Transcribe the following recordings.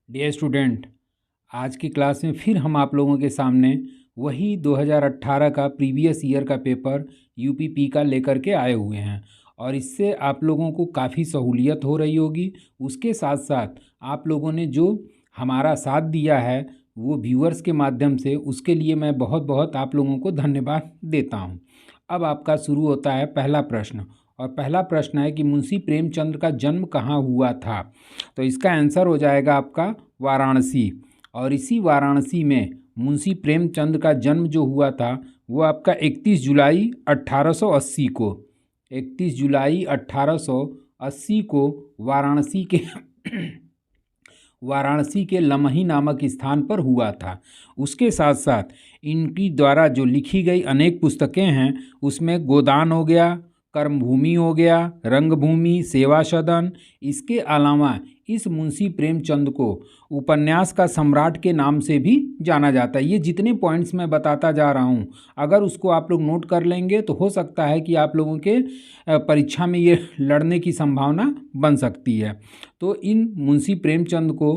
Dear student, आज की class में फिर हम आप लोगों के सामने वही 2018 का प्रीवियस ईयर का पेपर यूपीपी का लेकर के आए हुए हैं और इससे आप लोगों को काफ़ी सहूलियत हो रही होगी। उसके साथ साथ आप लोगों ने जो हमारा साथ दिया है वो व्यूअर्स के माध्यम से, उसके लिए मैं बहुत बहुत आप लोगों को धन्यवाद देता हूँ। अब आपका शुरू होता है पहला प्रश्न, और पहला प्रश्न है कि मुंशी प्रेमचंद का जन्म कहाँ हुआ था। तो इसका आंसर हो जाएगा आपका वाराणसी। और इसी वाराणसी में मुंशी प्रेमचंद का जन्म जो हुआ था वो आपका 31 जुलाई 1880 को 31 जुलाई 1880 को वाराणसी के लमही नामक स्थान पर हुआ था। उसके साथ साथ इनकी द्वारा जो लिखी गई अनेक पुस्तकें हैं उसमें गोदान हो गया, कर्मभूमि हो गया, रंगभूमि, सेवा सदन। इसके अलावा इस मुंशी प्रेमचंद को उपन्यास का सम्राट के नाम से भी जाना जाता है। ये जितने पॉइंट्स मैं बताता जा रहा हूँ, अगर उसको आप लोग नोट कर लेंगे तो हो सकता है कि आप लोगों के परीक्षा में ये लड़ने की संभावना बन सकती है। तो इन मुंशी प्रेमचंद को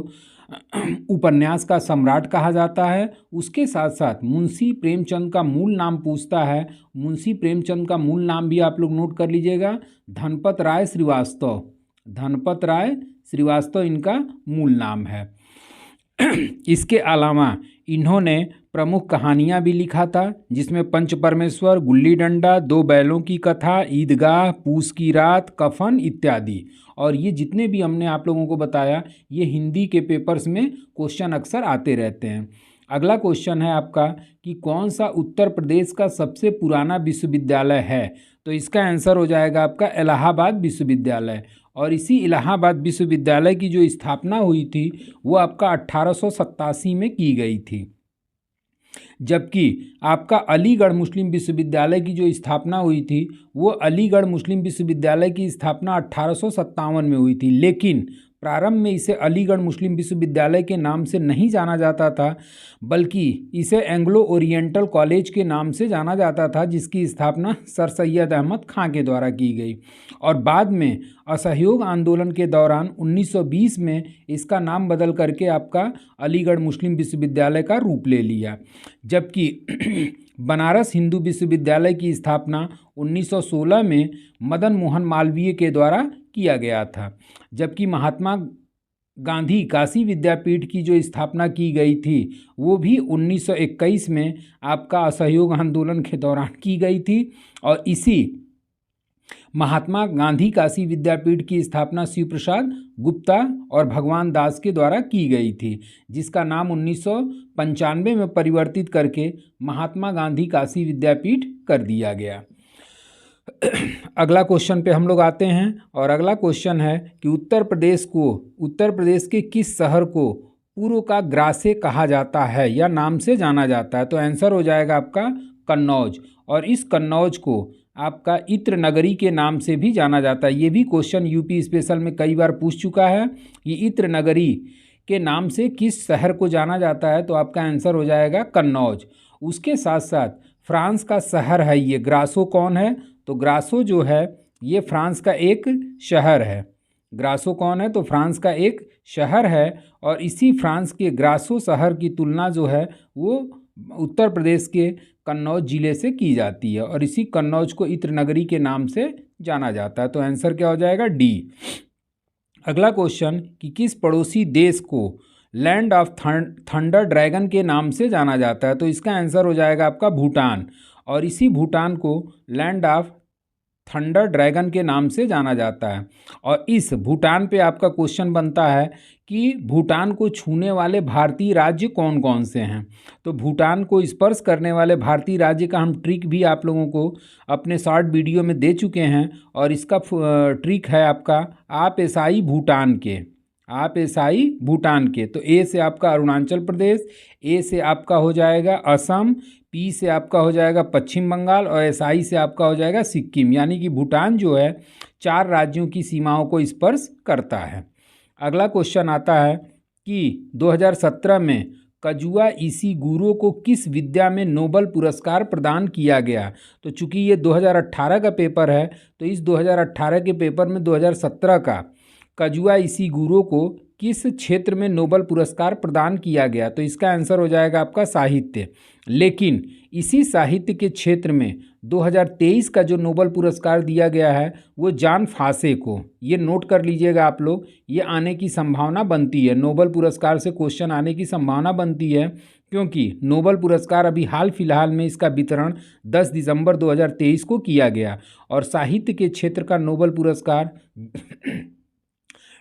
उपन्यास का सम्राट कहा जाता है। उसके साथ साथ मुंशी प्रेमचंद का मूल नाम पूछता है। मुंशी प्रेमचंद का मूल नाम भी आप लोग नोट कर लीजिएगा, धनपत राय श्रीवास्तव। धनपत राय श्रीवास्तव इनका मूल नाम है। इसके अलावा इन्होंने प्रमुख कहानियाँ भी लिखा था, जिसमें पंच परमेश्वर, गुल्ली डंडा, दो बैलों की कथा, ईदगाह, पूस की रात, कफन इत्यादि। और ये जितने भी हमने आप लोगों को बताया ये हिंदी के पेपर्स में क्वेश्चन अक्सर आते रहते हैं। अगला क्वेश्चन है आपका कि कौन सा उत्तर प्रदेश का सबसे पुराना विश्वविद्यालय है। तो इसका आंसर हो जाएगा आपका इलाहाबाद विश्वविद्यालय। और इसी इलाहाबाद विश्वविद्यालय की जो स्थापना हुई थी वो आपका 1887 में की गई थी। जबकि आपका अलीगढ़ मुस्लिम विश्वविद्यालय की जो स्थापना हुई थी वो अलीगढ़ मुस्लिम विश्वविद्यालय की स्थापना 1857 में हुई थी, लेकिन प्रारंभ में इसे अलीगढ़ मुस्लिम विश्वविद्यालय के नाम से नहीं जाना जाता था, बल्कि इसे एंग्लो ओरिएंटल कॉलेज के नाम से जाना जाता था, जिसकी स्थापना सर सैयद अहमद खां के द्वारा की गई। और बाद में असहयोग आंदोलन के दौरान 1920 में इसका नाम बदल करके आपका अलीगढ़ मुस्लिम विश्वविद्यालय का रूप ले लिया। जबकि बनारस हिंदू विश्वविद्यालय की स्थापना 1916 में मदन मोहन मालवीय के द्वारा किया गया था। जबकि महात्मा गांधी काशी विद्यापीठ की जो स्थापना की गई थी वो भी 1921 में आपका असहयोग आंदोलन के दौरान की गई थी। और इसी महात्मा गांधी काशी विद्यापीठ की स्थापना शिव प्रसाद गुप्ता और भगवान दास के द्वारा की गई थी, जिसका नाम 1995 में परिवर्तित करके महात्मा गांधी काशी विद्यापीठ कर दिया गया। अगला क्वेश्चन पे हम लोग आते हैं, और अगला क्वेश्चन है कि उत्तर प्रदेश के किस शहर को पूर्व का ग्रासे कहा जाता है या नाम से जाना जाता है। तो आंसर हो जाएगा आपका कन्नौज। और इस कन्नौज को आपका इत्र नगरी के नाम से भी जाना जाता है। ये भी क्वेश्चन यूपी स्पेशल में कई बार पूछ चुका है। ये इत्र नगरी के नाम से किस शहर को जाना जाता है, तो आपका आंसर हो जाएगा कन्नौज। उसके साथ साथ फ्रांस का शहर है ये ग्रासो कौन है, तो ग्रासो जो है ये फ्रांस का एक शहर है। ग्रासो कौन है, तो फ्रांस का एक शहर है। और इसी फ्रांस के ग्रासो शहर की तुलना जो है वो उत्तर प्रदेश के कन्नौज जिले से की जाती है, और इसी कन्नौज को इत्र नगरी के नाम से जाना जाता है। तो आंसर क्या हो जाएगा, डी। अगला क्वेश्चन कि किस पड़ोसी देश को लैंड ऑफ थंडर ड्रैगन के नाम से जाना जाता है। तो इसका आंसर हो जाएगा आपका भूटान। और इसी भूटान को लैंड ऑफ थंडर ड्रैगन के नाम से जाना जाता है। और इस भूटान पे आपका क्वेश्चन बनता है कि भूटान को छूने वाले भारतीय राज्य कौन कौन से हैं। तो भूटान को स्पर्श करने वाले भारतीय राज्य का हम ट्रिक भी आप लोगों को अपने शॉर्ट वीडियो में दे चुके हैं, और इसका ट्रिक है आपका आप एसाई भूटान के। आप एसाई भूटान के। तो ए से आपका अरुणाचल प्रदेश, ए से आपका हो जाएगा असम, पी से आपका हो जाएगा पश्चिम बंगाल, और एसआई से आपका हो जाएगा सिक्किम। यानी कि भूटान जो है 4 राज्यों की सीमाओं को स्पर्श करता है। अगला क्वेश्चन आता है कि 2017 में कजुआ इशिगुरो को किस विद्या में नोबेल पुरस्कार प्रदान किया गया। तो चूंकि ये 2018 का पेपर है, तो इस 2018 के पेपर में 2017 का कजुआ इशिगुरो को किस क्षेत्र में नोबेल पुरस्कार प्रदान किया गया? तो इसका आंसर हो जाएगा आपका साहित्य। लेकिन इसी साहित्य के क्षेत्र में 2023 का जो नोबेल पुरस्कार दिया गया है वो जॉन फासे को, ये नोट कर लीजिएगा आप लोग, ये आने की संभावना बनती है, नोबेल पुरस्कार से क्वेश्चन आने की संभावना बनती है, क्योंकि नोबेल पुरस्कार अभी हाल फिलहाल में इसका वितरण 10 दिसंबर 2023 को किया गया और साहित्य के क्षेत्र का नोबेल पुरस्कार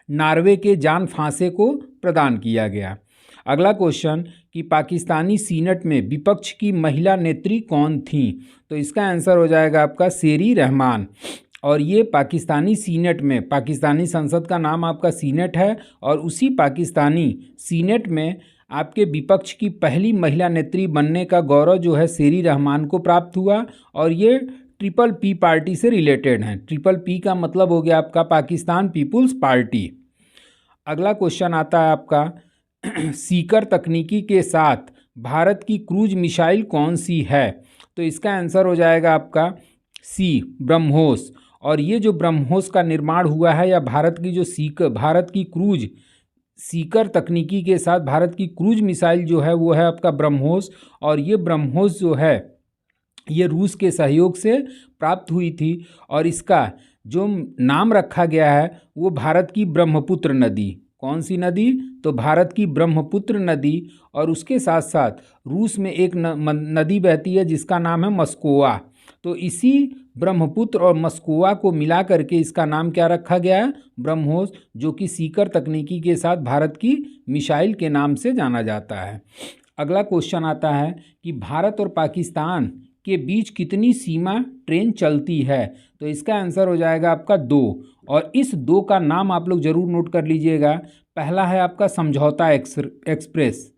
नॉर्वे के जॉन फासे को प्रदान किया गया। अगला क्वेश्चन कि पाकिस्तानी सीनेट में विपक्ष की महिला नेत्री कौन थी? तो इसका आंसर हो जाएगा आपका शेरी रहमान। और ये पाकिस्तानी सीनेट में, पाकिस्तानी संसद का नाम आपका सीनेट है और उसी पाकिस्तानी सीनेट में आपके विपक्ष की पहली महिला नेत्री बनने का गौरव जो है शेरी रहमान को प्राप्त हुआ और ये ट्रिपल पी पार्टी से रिलेटेड हैं। ट्रिपल पी का मतलब हो गया आपका पाकिस्तान पीपुल्स पार्टी। अगला क्वेश्चन आता है आपका सीकर तकनीकी के साथ भारत की क्रूज मिसाइल कौन सी है? तो इसका आंसर हो जाएगा आपका सी, ब्रह्मोस। और ये जो ब्रह्मोस का निर्माण हुआ है या भारत की जो भारत की क्रूज सीकर तकनीकी के साथ भारत की क्रूज मिसाइल जो है वो है आपका ब्रह्मोस। और ये ब्रह्मोस जो है ये रूस के सहयोग से प्राप्त हुई थी और इसका जो नाम रखा गया है वो भारत की ब्रह्मपुत्र नदी। कौन सी नदी? तो भारत की ब्रह्मपुत्र नदी। और उसके साथ साथ रूस में एक नदी बहती है जिसका नाम है मस्कोवा। तो इसी ब्रह्मपुत्र और मस्कोवा को मिला करके इसका नाम क्या रखा गया है? ब्रह्मोस, जो कि सीकर तकनीकी के साथ भारत की मिसाइल के नाम से जाना जाता है। अगला क्वेश्चन आता है कि भारत और पाकिस्तान के बीच कितनी सीमा ट्रेन चलती है? तो इसका आंसर हो जाएगा आपका 2। और इस 2 का नाम आप लोग जरूर नोट कर लीजिएगा। पहला है आपका समझौता एक्सप्रेस,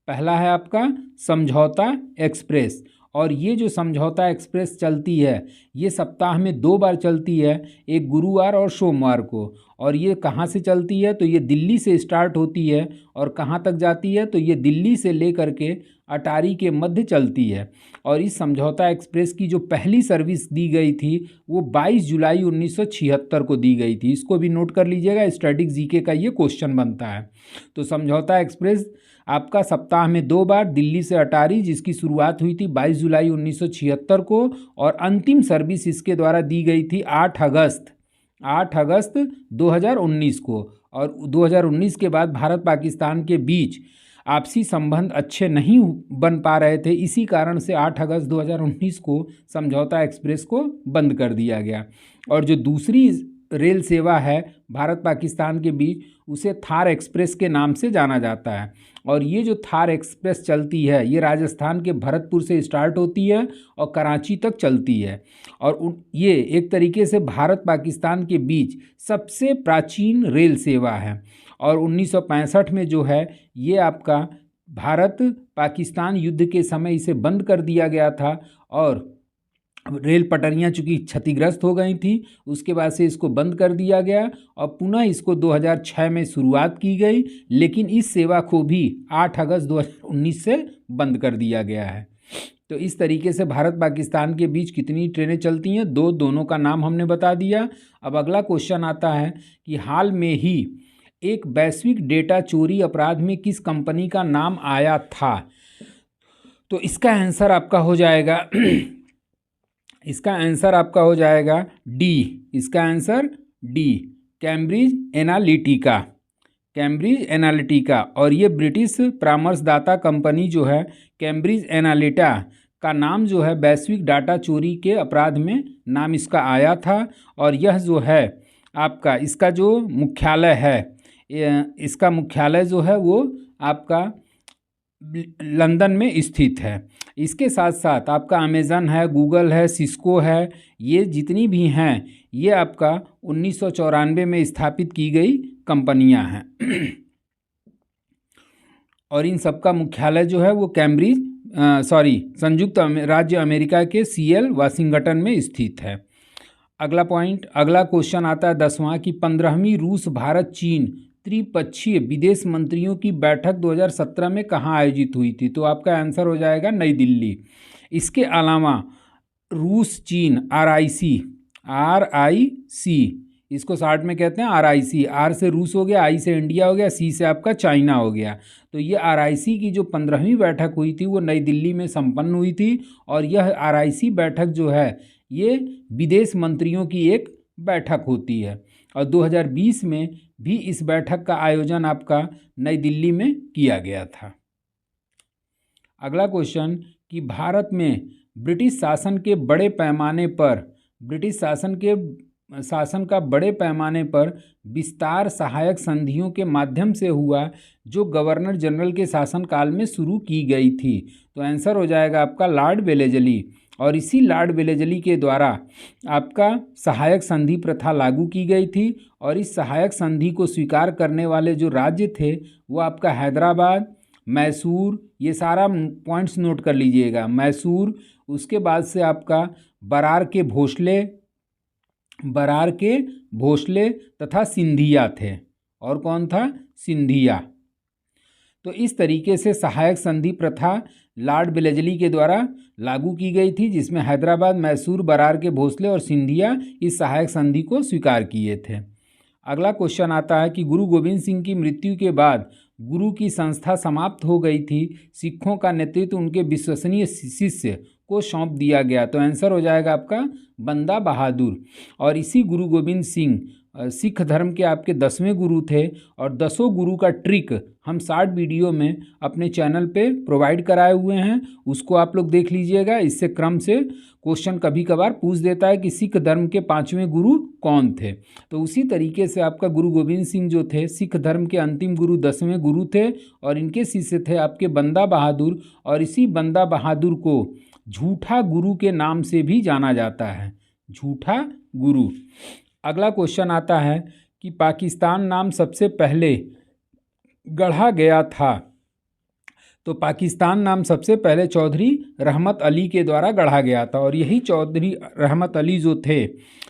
पहला है आपका समझौता एक्सप्रेस। और ये जो समझौता एक्सप्रेस चलती है ये सप्ताह में 2 बार चलती है, एक गुरुवार और सोमवार को। और ये कहाँ से चलती है? तो ये दिल्ली से स्टार्ट होती है और कहाँ तक जाती है? तो ये दिल्ली से लेकर के अटारी के मध्य चलती है। और इस समझौता एक्सप्रेस की जो पहली सर्विस दी गई थी वो 22 जुलाई 1976 को दी गई थी। इसको भी नोट कर लीजिएगा, स्टैटिक जीके का ये क्वेश्चन बनता है। तो समझौता एक्सप्रेस आपका सप्ताह में 2 बार दिल्ली से अटारी, जिसकी शुरुआत हुई थी 22 जुलाई 1976 को और अंतिम सर्विस इसके द्वारा दी गई थी 8 अगस्त 2019 को। और 2019 के बाद भारत पाकिस्तान के बीच आपसी संबंध अच्छे नहीं बन पा रहे थे, इसी कारण से 8 अगस्त 2019 को समझौता एक्सप्रेस को बंद कर दिया गया। और जो दूसरी रेल सेवा है भारत पाकिस्तान के बीच उसे थार एक्सप्रेस के नाम से जाना जाता है। और ये जो थार एक्सप्रेस चलती है ये राजस्थान के भरतपुर से स्टार्ट होती है और कराची तक चलती है। और ये एक तरीके से भारत पाकिस्तान के बीच सबसे प्राचीन रेल सेवा है। और 1965 में जो है ये आपका भारत पाकिस्तान युद्ध के समय इसे बंद कर दिया गया था और रेल पटरियां चूँकि क्षतिग्रस्त हो गई थी उसके बाद से इसको बंद कर दिया गया और पुनः इसको 2006 में शुरुआत की गई, लेकिन इस सेवा को भी 8 अगस्त 2019 से बंद कर दिया गया है। तो इस तरीके से भारत पाकिस्तान के बीच कितनी ट्रेनें चलती हैं? 2, दोनों का नाम हमने बता दिया। अब अगला क्वेश्चन आता है कि हाल में ही एक वैश्विक डेटा चोरी अपराध में किस कंपनी का नाम आया था? तो इसका आंसर आपका हो जाएगा इसका आंसर आपका हो जाएगा डी। इसका answer D, Cambridge Analytica. Cambridge Analytica. और ये ब्रिटिश परामर्शदाता कंपनी जो है कैम्ब्रिज एनालिटा का नाम जो है वैश्विक डाटा चोरी के अपराध में नाम इसका आया था। और यह जो है आपका इसका जो मुख्यालय है, इसका मुख्यालय जो है वो आपका लंदन में स्थित है। इसके साथ साथ आपका अमेज़न है, गूगल है, सिस्को है, ये जितनी भी हैं ये आपका 1994 में स्थापित की गई कंपनियां हैं। और इन सब का मुख्यालय जो है वो संयुक्त राज्य अमेरिका के सीएल वाशिंगटन में स्थित है। अगला पॉइंट, अगला क्वेश्चन आता है 10वां कि 15वीं रूस भारत चीन त्रिपक्षीय विदेश मंत्रियों की बैठक 2017 में कहाँ आयोजित हुई थी? तो आपका आंसर हो जाएगा नई दिल्ली। इसके अलावा रूस चीन RIC इसको शार्ट में कहते हैं RIC। आर से रूस हो गया, आई से इंडिया हो गया, सी से आपका चाइना हो गया। तो ये RIC की जो 15वीं बैठक हुई थी वो नई दिल्ली में संपन्न हुई थी। और यह RIC बैठक जो है ये विदेश मंत्रियों की एक बैठक होती है। और 2020 में भी इस बैठक का आयोजन आपका नई दिल्ली में किया गया था। अगला क्वेश्चन कि भारत में ब्रिटिश शासन के बड़े पैमाने पर ब्रिटिश शासन का बड़े पैमाने पर विस्तार सहायक संधियों के माध्यम से हुआ जो गवर्नर जनरल के शासनकाल में शुरू की गई थी। तो आंसर हो जाएगा आपका लॉर्ड वेलेजली। और इसी लॉर्ड वेलेजली के द्वारा आपका सहायक संधि प्रथा लागू की गई थी। और इस सहायक संधि को स्वीकार करने वाले जो राज्य थे वो आपका हैदराबाद, मैसूर, ये सारा पॉइंट्स नोट कर लीजिएगा। मैसूर, उसके बाद से आपका बरार के भोसले तथा सिंधिया थे। और कौन था? सिंधिया। तो इस तरीके से सहायक संधि प्रथा लॉर्ड वेलेजली के द्वारा लागू की गई थी, जिसमें हैदराबाद, मैसूर, बरार के भोसले और सिंधिया इस सहायक संधि को स्वीकार किए थे। अगला क्वेश्चन आता है कि गुरु गोविंद सिंह की मृत्यु के बाद गुरु की संस्था समाप्त हो गई थी, सिखों का नेतृत्व उनके विश्वसनीय शिष्य को सौंप दिया गया। तो आंसर हो जाएगा आपका बंदा बहादुर। और इसी गुरु गोविंद सिंह सिख धर्म के आपके 10वें गुरु थे। और 10 गुरु का ट्रिक हम शॉर्ट वीडियो में अपने चैनल पे प्रोवाइड कराए हुए हैं, उसको आप लोग देख लीजिएगा। इससे क्रम से क्वेश्चन कभी कभार पूछ देता है कि सिख धर्म के 5वें गुरु कौन थे। तो उसी तरीके से आपका गुरु गोविंद सिंह जो थे सिख धर्म के अंतिम गुरु 10वें गुरु थे। और इनके शिष्य थे आपके बंदा बहादुर। और इसी बंदा बहादुर को झूठा गुरु के नाम से भी जाना जाता है, झूठा गुरु। अगला क्वेश्चन आता है कि पाकिस्तान नाम सबसे पहले गढ़ा गया था। तो पाकिस्तान नाम सबसे पहले चौधरी रहमत अली के द्वारा गढ़ा गया था। और यही चौधरी रहमत अली जो थे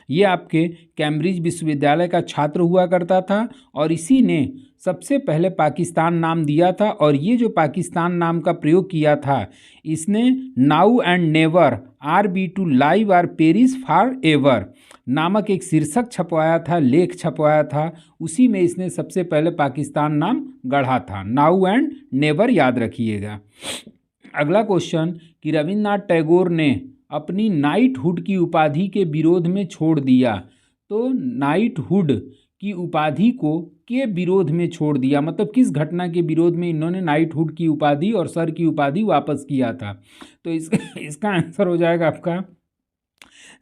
ये आपके कैम्ब्रिज विश्वविद्यालय का छात्र हुआ करता था। और इसी ने सबसे पहले पाकिस्तान नाम दिया था। और ये जो पाकिस्तान नाम का प्रयोग किया था इसने now and never, are be to live are Paris forever नामक एक शीर्षक छपवाया था, लेख छपवाया था। उसी में इसने सबसे पहले पाकिस्तान नाम गढ़ा था। नाउ एंड नेवर याद रखिएगा। अगला क्वेश्चन कि रविन्द्रनाथ टैगोर ने अपनी नाइटहुड की उपाधि के विरोध में छोड़ दिया। तो नाइटहुड की उपाधि को के विरोध में छोड़ दिया, मतलब किस घटना के विरोध में इन्होंने नाइटहुड की उपाधि और सर की उपाधि वापस किया था। तो इसका आंसर हो जाएगा आपका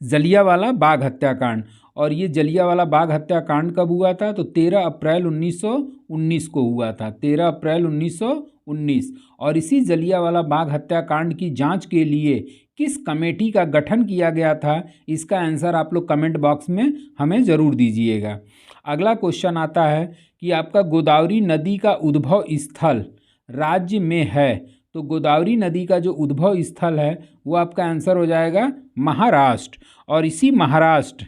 जलियांवाला बाग हत्याकांड। और ये जलियांवाला बाग हत्याकांड कब हुआ था? तो 13 अप्रैल 1919 को हुआ था, 13 अप्रैल 1919। और इसी जलियांवाला बाग हत्याकांड की जांच के लिए किस कमेटी का गठन किया गया था? इसका आंसर आप लोग कमेंट बॉक्स में हमें ज़रूर दीजिएगा। अगला क्वेश्चन आता है कि आपका गोदावरी नदी का उद्भव स्थल राज्य में है। तो गोदावरी नदी का जो उद्भव स्थल है वो आपका आंसर हो जाएगा महाराष्ट्र। और इसी महाराष्ट्र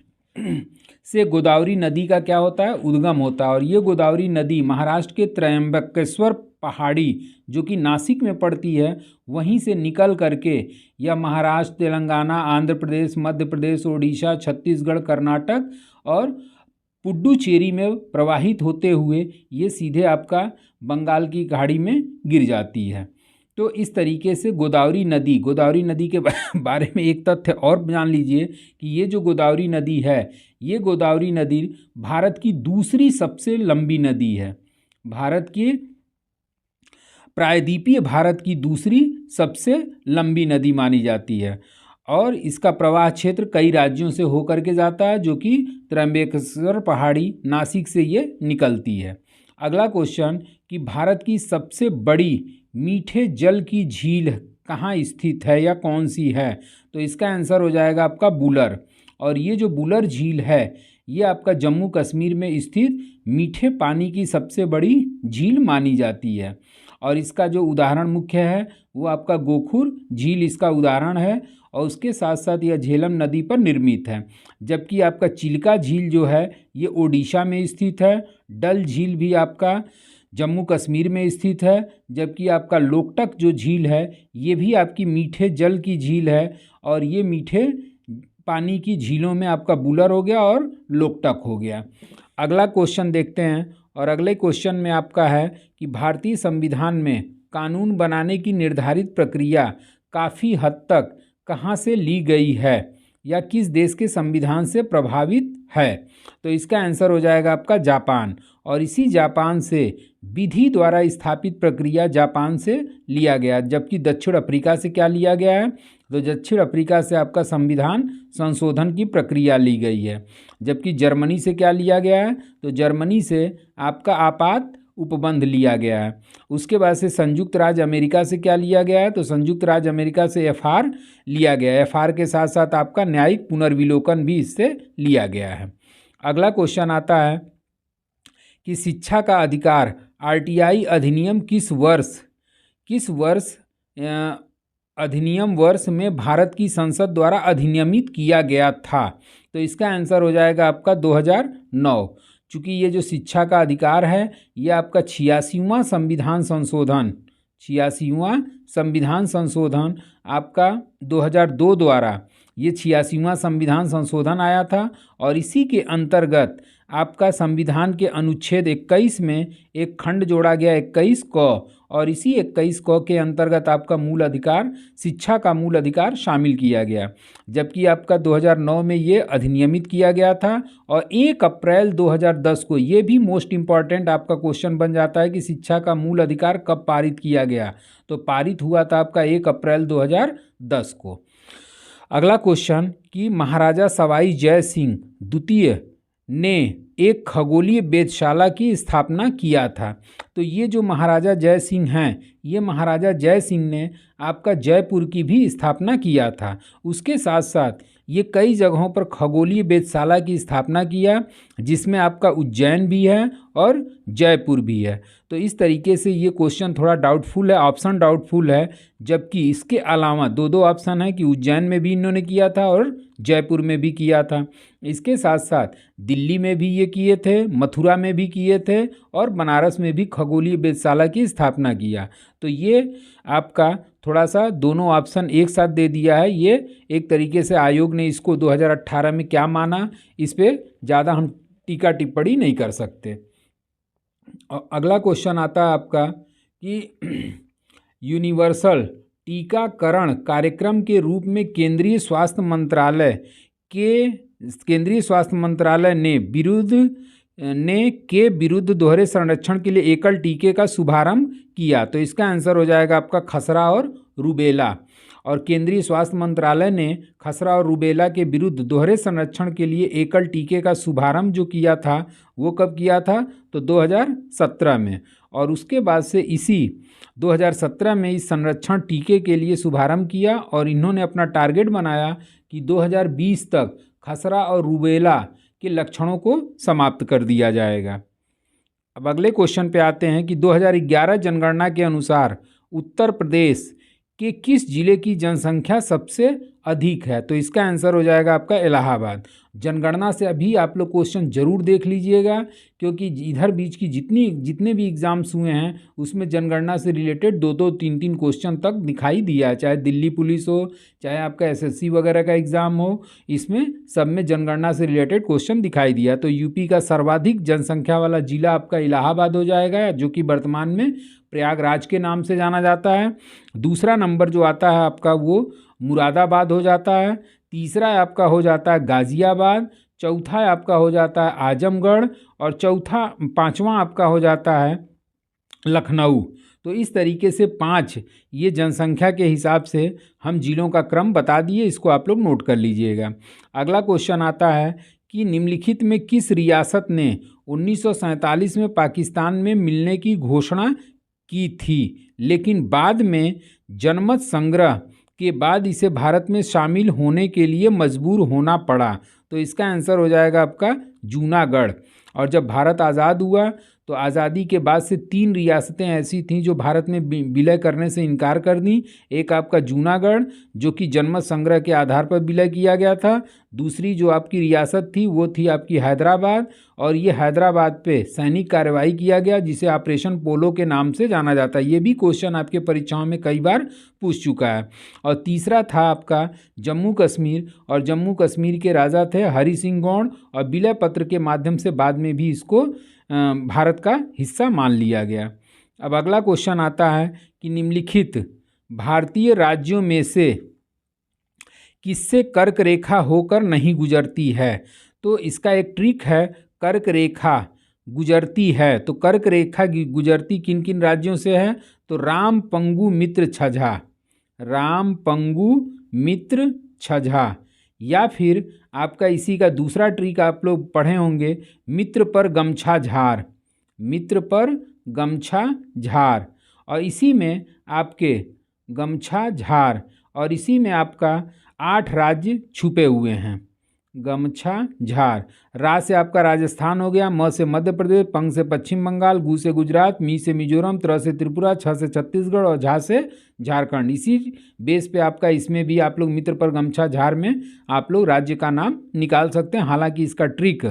से गोदावरी नदी का क्या होता है? उद्गम होता है। और ये गोदावरी नदी महाराष्ट्र के त्र्यंबकेश्वर पहाड़ी जो कि नासिक में पड़ती है वहीं से निकल करके यह महाराष्ट्र, तेलंगाना, आंध्र प्रदेश, मध्य प्रदेश, ओडिशा, छत्तीसगढ़, कर्नाटक और पुडुचेरी में प्रवाहित होते हुए ये सीधे आपका बंगाल की खाड़ी में गिर जाती है। तो इस तरीके से गोदावरी नदी के बारे में एक तथ्य और जान लीजिए कि ये जो गोदावरी नदी है ये गोदावरी नदी भारत की दूसरी सबसे लंबी नदी है। प्रायद्वीपीय भारत की दूसरी सबसे लंबी नदी मानी जाती है। और इसका प्रवाह क्षेत्र कई राज्यों से होकर के जाता है जो कि त्र्यंबकेश्वर पहाड़ी नासिक से ये निकलती है। अगला क्वेश्चन कि भारत की सबसे बड़ी मीठे जल की झील कहाँ स्थित है या कौन सी है? तो इसका आंसर हो जाएगा आपका बुलर। और ये जो बुलर झील है ये आपका जम्मू कश्मीर में स्थित मीठे पानी की सबसे बड़ी झील मानी जाती है। और इसका जो उदाहरण मुख्य है वो आपका गोखुर झील इसका उदाहरण है। और उसके साथ साथ यह झेलम नदी पर निर्मित है। जबकि आपका चिल्का झील जो है ये ओडिशा में स्थित है। डल झील भी आपका जम्मू कश्मीर में स्थित है। जबकि आपका लोकटक जो झील है ये भी आपकी मीठे जल की झील है। और ये मीठे पानी की झीलों में आपका वुलर हो गया और लोकटक हो गया। अगला क्वेश्चन देखते हैं, और अगले क्वेश्चन में आपका है कि भारतीय संविधान में कानून बनाने की निर्धारित प्रक्रिया काफ़ी हद तक कहाँ से ली गई है या किस देश के संविधान से प्रभावित है। तो इसका आंसर हो जाएगा आपका जापान, और इसी जापान से विधि द्वारा स्थापित प्रक्रिया जापान से लिया गया। जबकि दक्षिण अफ्रीका से क्या लिया गया है, तो दक्षिण अफ्रीका से आपका संविधान संशोधन की प्रक्रिया ली गई है। जबकि जर्मनी से क्या लिया गया है, तो जर्मनी से आपका आपात उपबंध लिया गया है। उसके बाद से संयुक्त राज्य अमेरिका से क्या लिया गया है, तो संयुक्त राज्य अमेरिका से एफआर लिया गया है। एफआर के साथ साथ आपका न्यायिक पुनर्विलोकन भी इससे लिया गया है। अगला क्वेश्चन आता है कि शिक्षा का अधिकार आरटीआई अधिनियम किस वर्ष अधिनियम वर्ष में भारत की संसद द्वारा अधिनियमित किया गया था। तो इसका आंसर हो जाएगा आपका 2009। चूँकि ये जो शिक्षा का अधिकार है ये आपका 86वां संविधान संशोधन आपका 2002 द्वारा ये 86वां संविधान संशोधन आया था, और इसी के अंतर्गत आपका संविधान के अनुच्छेद 21 में एक खंड जोड़ा गया 21 क, और इसी 21 क के अंतर्गत आपका मूल अधिकार शिक्षा का मूल अधिकार शामिल किया गया। जबकि आपका 2009 में ये अधिनियमित किया गया था, और 1 अप्रैल 2010 को ये भी मोस्ट इम्पॉर्टेंट आपका क्वेश्चन बन जाता है कि शिक्षा का मूल अधिकार कब पारित किया गया, तो पारित हुआ था आपका 1 अप्रैल 2010 को। अगला क्वेश्चन कि महाराजा सवाई जय सिंह द्वितीय ने एक खगोलीय वेधशाला की स्थापना किया था। तो ये जो महाराजा जय सिंह हैं, ये महाराजा जय सिंह ने आपका जयपुर की भी स्थापना किया था। उसके साथ साथ ये कई जगहों पर खगोलीय वेधशाला की स्थापना किया, जिसमें आपका उज्जैन भी है और जयपुर भी है। तो इस तरीके से ये क्वेश्चन थोड़ा डाउटफुल है, ऑप्शन डाउटफुल है। जबकि इसके अलावा दो ऑप्शन है कि उज्जैन में भी इन्होंने किया था और जयपुर में भी किया था। इसके साथ साथ दिल्ली में भी ये किए थे, मथुरा में भी किए थे, और बनारस में भी खगोलीय वेधशाला की स्थापना किया। तो ये आपका थोड़ा सा दोनों ऑप्शन एक साथ दे दिया है। ये एक तरीके से आयोग ने इसको 2018 में क्या माना, इस पर ज़्यादा हम टीका टिप्पणी नहीं कर सकते। और अगला क्वेश्चन आता है आपका कि यूनिवर्सल टीकाकरण कार्यक्रम के रूप में केंद्रीय स्वास्थ्य मंत्रालय ने के विरुद्ध दोहरे संरक्षण के लिए एकल टीके का शुभारंभ किया। तो इसका आंसर हो जाएगा आपका खसरा और रूबेला। और केंद्रीय स्वास्थ्य मंत्रालय ने खसरा और रूबेला के विरुद्ध दोहरे संरक्षण के लिए एकल टीके का शुभारंभ जो किया था वो कब किया था, तो 2017 में। और उसके बाद से इसी 2017 में इस संरक्षण टीके के लिए शुभारंभ किया, और इन्होंने अपना टारगेट बनाया कि 2020 तक खसरा और रूबेला के लक्षणों को समाप्त कर दिया जाएगा। अब अगले क्वेश्चन पे आते हैं कि 2011 जनगणना के अनुसार उत्तर प्रदेश के किस जिले की जनसंख्या सबसे अधिक है। तो इसका आंसर हो जाएगा आपका इलाहाबाद। जनगणना से अभी आप लोग क्वेश्चन जरूर देख लीजिएगा, क्योंकि इधर बीच की जितने भी एग्जाम्स हुए हैं उसमें जनगणना से रिलेटेड 2-2, 3-3 क्वेश्चन तक दिखाई दिया है। चाहे दिल्ली पुलिस हो, चाहे आपका एसएससी वगैरह का एग्ज़ाम हो, इसमें सब में जनगणना से रिलेटेड क्वेश्चन दिखाई दिया। तो यूपी का सर्वाधिक जनसंख्या वाला जिला आपका इलाहाबाद हो जाएगा, जो कि वर्तमान में प्रयागराज के नाम से जाना जाता है। दूसरा नंबर जो आता है आपका वो मुरादाबाद हो जाता है। तीसरा आपका हो जाता है गाज़ियाबाद। चौथा आपका हो जाता है आजमगढ़, और पांचवा आपका हो जाता है लखनऊ। तो इस तरीके से 5 ये जनसंख्या के हिसाब से हम जिलों का क्रम बता दिए, इसको आप लोग नोट कर लीजिएगा। अगला क्वेश्चन आता है कि निम्नलिखित में किस रियासत ने 1947 में पाकिस्तान में मिलने की घोषणा की थी, लेकिन बाद में जनमत संग्रह के बाद इसे भारत में शामिल होने के लिए मजबूर होना पड़ा। तो इसका आंसर हो जाएगा आपका जूनागढ़। और जब भारत आज़ाद हुआ तो आज़ादी के बाद से 3 रियासतें ऐसी थीं जो भारत में विलय करने से इनकार कर दी। एक आपका जूनागढ़, जो कि जनमत संग्रह के आधार पर विलय किया गया था। दूसरी जो आपकी रियासत थी वो थी आपकी हैदराबाद, और ये हैदराबाद पे सैनिक कार्रवाई किया गया जिसे ऑपरेशन पोलो के नाम से जाना जाता है। ये भी क्वेश्चन आपके परीक्षाओं में कई बार पूछ चुका है। और तीसरा था आपका जम्मू कश्मीर, और जम्मू कश्मीर के राजा थे हरि सिंह गौड़, और विलय पत्र के माध्यम से बाद में भी इसको भारत का हिस्सा मान लिया गया। अब अगला क्वेश्चन आता है कि निम्नलिखित भारतीय राज्यों में से किससे कर्क रेखा होकर नहीं गुजरती है? तो इसका एक ट्रिक है, कर्क रेखा गुजरती है, तो कर्क रेखा गुजरती किन किन राज्यों से है? तो राम पंगु मित्र छझा, राम पंगु मित्र छझा, या फिर आपका इसी का दूसरा ट्रिक आप लोग पढ़े होंगे, मित्र पर गमछा झार, मित्र पर गमछा झार, और इसी में आपके गमछा झार, और इसी में आपका 8 राज्य छुपे हुए हैं। गमछा झार, रा से आपका राजस्थान हो गया, म से मध्य प्रदेश, पंग से पश्चिम बंगाल, गु से गुजरात, मी से मिजोरम, त्र से त्रिपुरा, छ से छत्तीसगढ़ और झा से झारखंड। इसी बेस पे आपका इसमें भी आप लोग मित्र पर गमछा झार में आप लोग राज्य का नाम निकाल सकते हैं। हालांकि इसका ट्रिक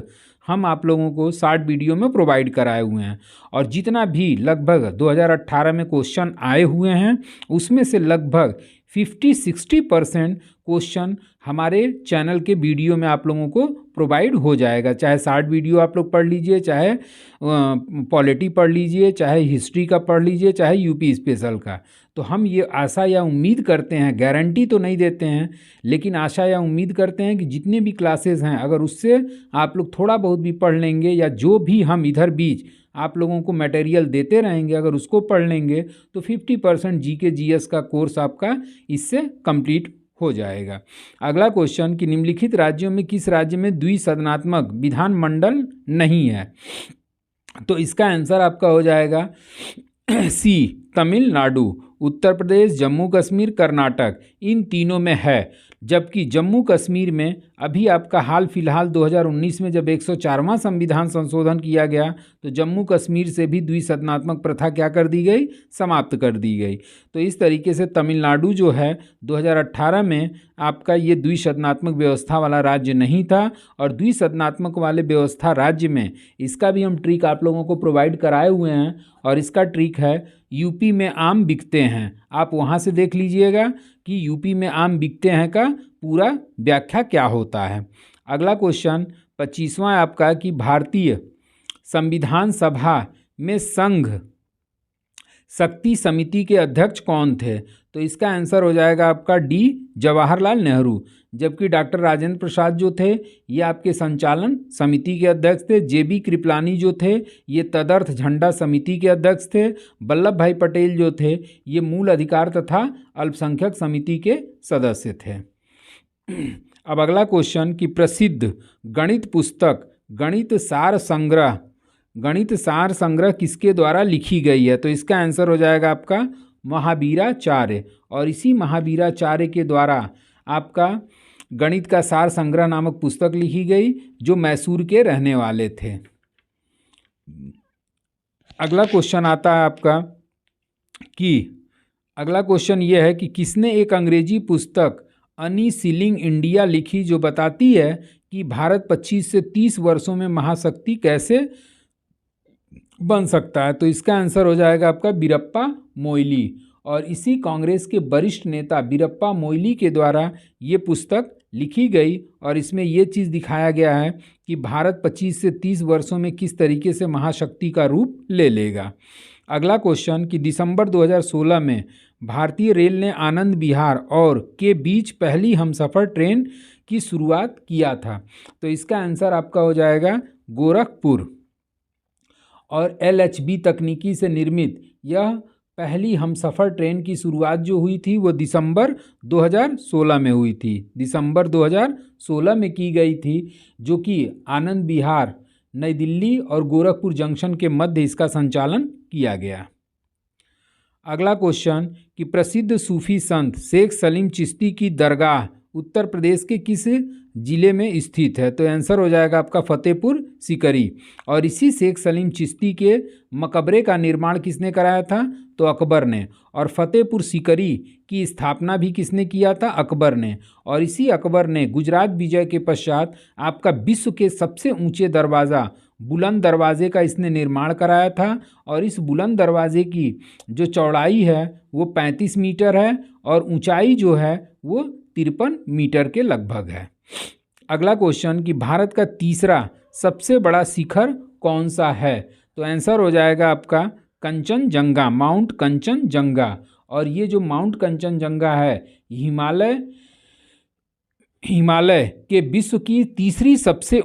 हम आप लोगों को शॉर्ट वीडियो में प्रोवाइड कराए हुए हैं, और जितना भी लगभग 2018 में क्वेश्चन आए हुए हैं उसमें से लगभग 50-60% क्वेश्चन हमारे चैनल के वीडियो में आप लोगों को प्रोवाइड हो जाएगा। चाहे शॉर्ट वीडियो आप लोग पढ़ लीजिए, चाहे पॉलिटी पढ़ लीजिए, चाहे हिस्ट्री का पढ़ लीजिए, चाहे यूपी स्पेशल का। तो हम ये आशा या उम्मीद करते हैं, गारंटी तो नहीं देते हैं, लेकिन आशा या उम्मीद करते हैं कि जितने भी क्लासेस हैं अगर उससे आप लोग थोड़ा बहुत भी पढ़ लेंगे, या जो भी हम इधर बीच आप लोगों को मटेरियल देते रहेंगे अगर उसको पढ़ लेंगे, तो 50% जीके जीएस का कोर्स आपका इससे कंप्लीट हो जाएगा। अगला क्वेश्चन कि निम्नलिखित राज्यों में किस राज्य में द्विसदनात्मक विधानमंडल नहीं है? तो इसका आंसर आपका हो जाएगा सी, तमिलनाडु, उत्तर प्रदेश, जम्मू कश्मीर, कर्नाटक, इन तीनों में है। जबकि जम्मू कश्मीर में अभी आपका हाल फिलहाल 2019 में जब 104वां संविधान संशोधन किया गया तो जम्मू कश्मीर से भी द्विसदनात्मक प्रथा क्या कर दी गई? समाप्त कर दी गई। तो इस तरीके से तमिलनाडु जो है 2018 में आपका ये द्विसदनात्मक व्यवस्था वाला राज्य नहीं था, और द्विसदनात्मक वाले व्यवस्था राज्य में इसका भी हम ट्रिक आप लोगों को प्रोवाइड कराए हुए हैं, और इसका ट्रिक है यूपी में आम बिकते हैं। आप वहाँ से देख लीजिएगा कि यूपी में आम बिकते हैं का पूरा व्याख्या क्या होता है। अगला क्वेश्चन 25वां आपका कि भारतीय संविधान सभा में संघ शक्ति समिति के अध्यक्ष कौन थे? तो इसका आंसर हो जाएगा आपका डी, जवाहरलाल नेहरू। जबकि डॉक्टर राजेंद्र प्रसाद जो थे ये आपके संचालन समिति के अध्यक्ष थे। जेबी कृपलानी जो थे ये तदर्थ झंडा समिति के अध्यक्ष थे। वल्लभ भाई पटेल जो थे ये मूल अधिकार तथा अल्पसंख्यक समिति के सदस्य थे। अब अगला क्वेश्चन कि प्रसिद्ध गणित पुस्तक गणित सार संग्रह किसके द्वारा लिखी गई है? तो इसका आंसर हो जाएगा आपका महावीराचार्य, और इसी महावीराचार्य के द्वारा आपका गणित का सार संग्रह नामक पुस्तक लिखी गई जो मैसूर के रहने वाले थे। अगला क्वेश्चन आता है आपका कि अगला क्वेश्चन ये है कि किसने एक अंग्रेजी पुस्तक अनसीलिंग इंडिया लिखी जो बताती है कि भारत 25 से 30 वर्षों में महाशक्ति कैसे बन सकता है? तो इसका आंसर हो जाएगा आपका बीरप्पा मोइली, और इसी कांग्रेस के वरिष्ठ नेता बीरप्पा मोइली के द्वारा ये पुस्तक लिखी गई, और इसमें ये चीज़ दिखाया गया है कि भारत 25 से 30 वर्षों में किस तरीके से महाशक्ति का रूप ले लेगा। अगला क्वेश्चन कि दिसंबर 2016 में भारतीय रेल ने आनंद विहार और के बीच पहली हमसफ़र ट्रेन की शुरुआत किया था। तो इसका आंसर आपका हो जाएगा गोरखपुर, और LHB तकनीकी से निर्मित यह पहली हमसफ़र ट्रेन की शुरुआत जो हुई थी वो दिसंबर 2016 में हुई थी। दिसंबर 2016 में की गई थी, जो कि आनंद विहार, नई दिल्ली और गोरखपुर जंक्शन के मध्य इसका संचालन किया गया। अगला क्वेश्चन कि प्रसिद्ध सूफी संत शेख सलीम चिश्ती की दरगाह उत्तर प्रदेश के किस जिले में स्थित है? तो आंसर हो जाएगा आपका फतेहपुर सीकरी। और इसी शेख सलीम चिश्ती के मकबरे का निर्माण किसने कराया था? तो अकबर ने। और फतेहपुर सीकरी की स्थापना भी किसने किया था? अकबर ने। और इसी अकबर ने गुजरात विजय के पश्चात आपका विश्व के सबसे ऊंचे दरवाज़ा बुलंद दरवाजे का इसने निर्माण कराया था। और इस बुलंद दरवाजे की जो चौड़ाई है वो 35 मीटर है और ऊंचाई जो है वो 53 मीटर के लगभग है। अगला क्वेश्चन कि भारत का तीसरा सबसे बड़ा शिखर कौन सा है? तो आंसर हो जाएगा आपका कंचनजंगा, माउंट कंचनजंगा। और ये जो माउंट कंचनजंगा है हिमालय के विश्व की तीसरी सबसे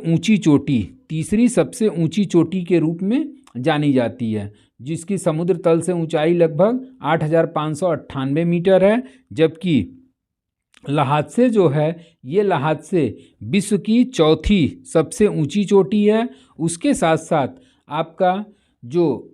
ऊंची चोटी के रूप में जानी जाती है, जिसकी समुद्र तल से ऊंचाई लगभग 8,598 मीटर है। जबकि लहासे जो है ये लहासे विश्व की चौथी सबसे ऊंची चोटी है। उसके साथ साथ आपका जो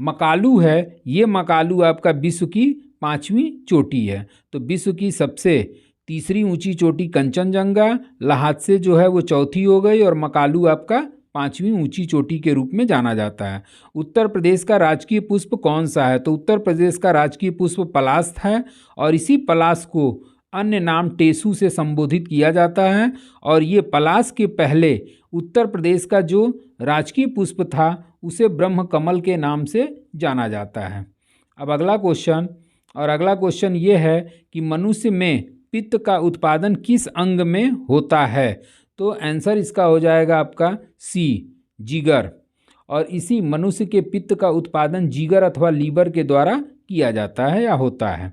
मकालू है ये मकालू आपका विश्व की 5वीं चोटी है। तो विश्व की सबसे तीसरी ऊंची चोटी कंचनजंगा, लहासे जो है वो चौथी हो गई और मकालू आपका 5वीं ऊंची चोटी के रूप में जाना जाता है। उत्तर प्रदेश का राजकीय पुष्प कौन सा है? तो उत्तर प्रदेश का राजकीय पुष्प पलाश है। और इसी पलाश को अन्य नाम टेसू से संबोधित किया जाता है। और ये पलाश के पहले उत्तर प्रदेश का जो राजकीय पुष्प था उसे ब्रह्म कमल के नाम से जाना जाता है। अब अगला क्वेश्चन ये है कि मनुष्य में पित्त का उत्पादन किस अंग में होता है? तो आंसर इसका हो जाएगा आपका सी, जिगर। और इसी मनुष्य के पित्त का उत्पादन जिगर अथवा लीवर के द्वारा किया जाता है या होता है।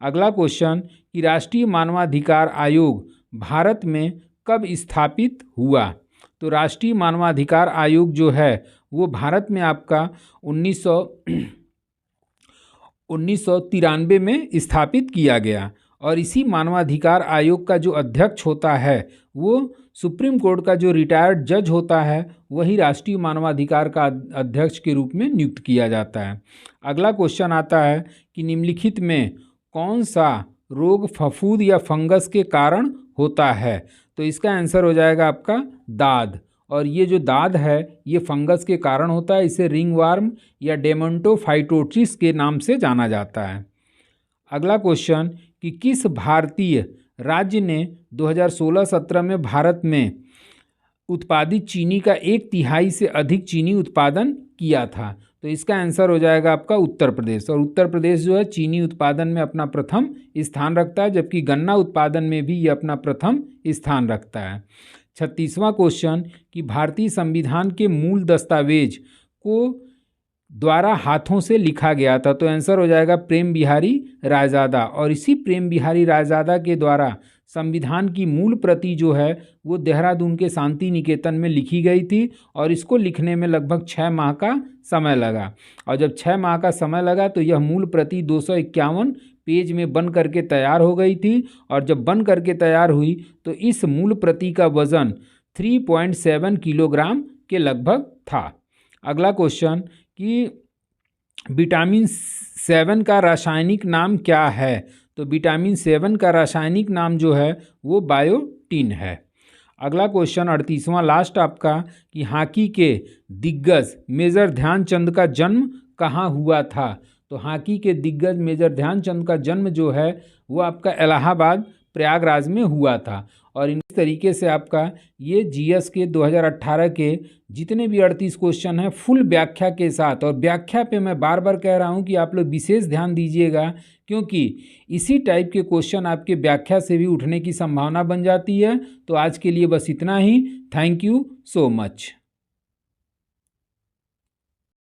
अगला क्वेश्चन कि राष्ट्रीय मानवाधिकार आयोग भारत में कब स्थापित हुआ? तो राष्ट्रीय मानवाधिकार आयोग जो है वो भारत में आपका 1993 में स्थापित किया गया। और इसी मानवाधिकार आयोग का जो अध्यक्ष होता है वो सुप्रीम कोर्ट का जो रिटायर्ड जज होता है वही राष्ट्रीय मानवाधिकार का अध्यक्ष के रूप में नियुक्त किया जाता है। अगला क्वेश्चन आता है कि निम्नलिखित में कौन सा रोग फफूंद या फंगस के कारण होता है? तो इसका आंसर हो जाएगा आपका दाद। और ये जो दाद है ये फंगस के कारण होता है। इसे रिंगवर्म या डेमेंटोफाइटोसिस के नाम से जाना जाता है। अगला क्वेश्चन कि किस भारतीय राज्य ने 2016-17 में भारत में उत्पादित चीनी का 1/3 से अधिक चीनी उत्पादन किया था? तो इसका आंसर हो जाएगा आपका उत्तर प्रदेश। और उत्तर प्रदेश जो है चीनी उत्पादन में अपना प्रथम स्थान रखता है, जबकि गन्ना उत्पादन में भी ये अपना प्रथम स्थान रखता है। 36वां क्वेश्चन कि भारतीय संविधान के मूल दस्तावेज को द्वारा हाथों से लिखा गया था? तो आंसर हो जाएगा प्रेम बिहारी रायजादा। और इसी प्रेम बिहारी रायजादा के द्वारा संविधान की मूल प्रति जो है वो देहरादून के शांति निकेतन में लिखी गई थी। और इसको लिखने में लगभग 6 माह का समय लगा। और जब 6 माह का समय लगा तो यह मूल प्रति 251 पेज में बन करके तैयार हो गई थी। और जब बन करके तैयार हुई तो इस मूल प्रति का वज़न 3.7 किलोग्राम के लगभग था। अगला क्वेश्चन कि विटामिन 7 का रासायनिक नाम क्या है? तो विटामिन 7 का रासायनिक नाम जो है वो बायोटिन है। अगला क्वेश्चन 38वां लास्ट आपका कि हॉकी के दिग्गज मेजर ध्यानचंद का जन्म कहाँ हुआ था? तो हॉकी के दिग्गज मेजर ध्यानचंद का जन्म जो है वो आपका इलाहाबाद प्रयागराज में हुआ था। और इस तरीके से आपका ये जीएस के 2018 के जितने भी 38 क्वेश्चन हैं फुल व्याख्या के साथ, और व्याख्या पे मैं बार बार कह रहा हूँ कि आप लोग विशेष ध्यान दीजिएगा, क्योंकि इसी टाइप के क्वेश्चन आपके व्याख्या से भी उठने की संभावना बन जाती है। तो आज के लिए बस इतना ही। Thank you so much.